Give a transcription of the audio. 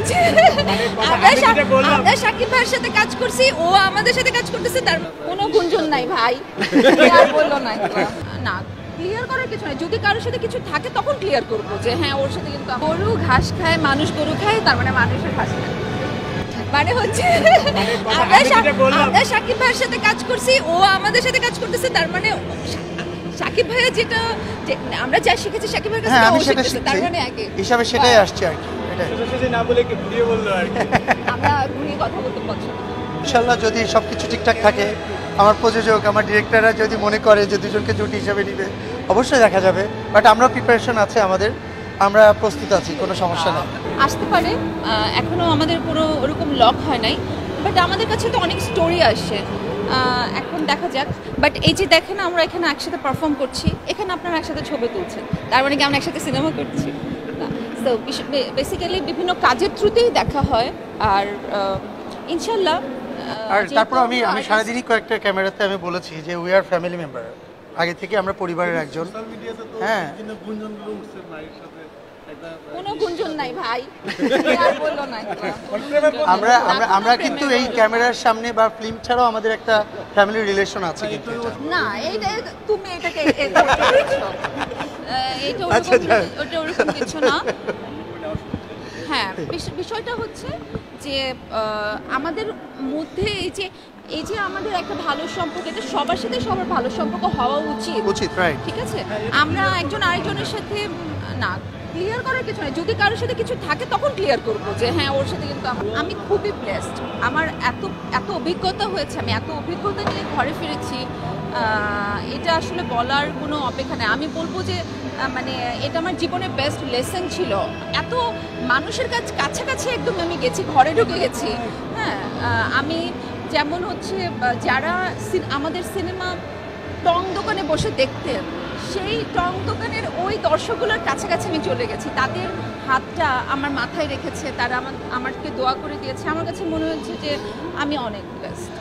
হচ্ছে আমরা শাকিব ভাইয়ের সাথে কাজ করছি, ও আমাদের সাথে কাজ করতেছে, তার কোনো গুঞ্জন নাই ভাই। আর বললো না না, ক্লিয়ার করার কিছু নাই। যদি কারোর সাথে কিছু থাকে তখন ক্লিয়ার করবো যে হ্যাঁ ওর সাথে কিন্তু গরু ঘাস খায়, মানুষ গরু খায়, তার মানে মানুষের ঘাস খায়। মানে হচ্ছে আমরা শাকিব ভাইয়ের সাথে কাজ করছি, ও আমাদের সাথে কাজ করতেছে, তার মানে শাকিব ভাইয়া যেটা আমরা যা শিখেছি শাকিব ভাইয়ের কাছে ও শিখতেছে, তার মানে আগে হিসাবে সেটাই আসছে আর কি। এটাই না বলে কি ঘুরিয়ে বললো আর কি। আমরা ঘুরিয়ে কথা বলতে পছন্দ করি। ইনশাল্লাহ যদি সব কিছু ঠিকঠাক থাকে, আমার প্রযোজক আমার ডিরেক্টররা যদি মনে করে যে দুজনকে জুটি হিসাবে নিবে, অবশ্যই দেখা যাবে। বাট আমরা প্রিপারেশন আছে আমাদের, আমরা প্রস্তুত আছি, কোনো সমস্যা নেই। আসতে পারে, এখনো আমাদের কোনো ওরকম লক হয় নাই, বাট আমাদের কাছে তো অনেক স্টোরি আসে, এখন দেখা যাক। বাট এই যে দেখেন আমরা এখানে একসাথে পারফর্ম করছি, এখানে আপনারা একসাথে ছবি তুলছেন, তার মানে কি আমরা একসাথে সিনেমা করছি না। তো বেসিক্যালি বিভিন্ন কাজের থ্রুতেই দেখা হয়। আর ইনশাল্লাহ আর তারপর আমি সারাদিনই কয়েকটা ক্যামেরাতে আমি বলেছি যে উই আর ফ্যামিলি মেম্বার, আগে থেকে আমরা পরিবারের একজন। হ্যাঁ, কোনো গুঞ্জন নাই ভাই। আর বললো না আমরা আমরা আমরা কিন্তু এই ক্যামেরার সামনে বা ফিল্ম ছাড়াও আমাদের একটা ফ্যামিলি রিলেশন আছে কিন্তু এটা। না, এইটা তুমি এটাকে এইটা ওটা ওরকম কিছু না। হ্যাঁ, বিষয়টা হচ্ছে যে আমাদের মধ্যে এই যে আমাদের একটা ভালো সম্পর্ক, এটা সবার সাথে সবার ভালো সম্পর্ক হওয়া উচিত, রাইট? ঠিক আছে, আমরা একজন আরেকজনের সাথে না, ক্লিয়ার করার কিছু নাই। যদি কারোর সাথে কিছু থাকে তখন ক্লিয়ার করবো যে হ্যাঁ ওর সাথে কিন্তু আমি খুবই ব্লেসড। আমার এত অভিজ্ঞতা হয়েছে, আমি এত অভিজ্ঞতা নিয়ে ঘরে ফিরেছি, এটা আসলে বলার কোনো অপেক্ষা নেই। আমি বলবো যে মানে এটা আমার জীবনের বেস্ট লেসন ছিল। এত মানুষের কাছাকাছি একদম আমি গেছি, ঘরে ঢুকে গেছি। হ্যাঁ, আমি যেমন হচ্ছে যারা আমাদের সিনেমা টং দোকানে বসে দেখতেন, সেই টং দোকানের ওই দর্শকগুলোর কাছাকাছি আমি চলে গেছি, তাদের হাতটা আমার মাথায় রেখেছে, তারা আমাকে দোয়া করে দিয়েছে। আমার কাছে মনে হচ্ছে যে আমি অনেক ব্লেসড।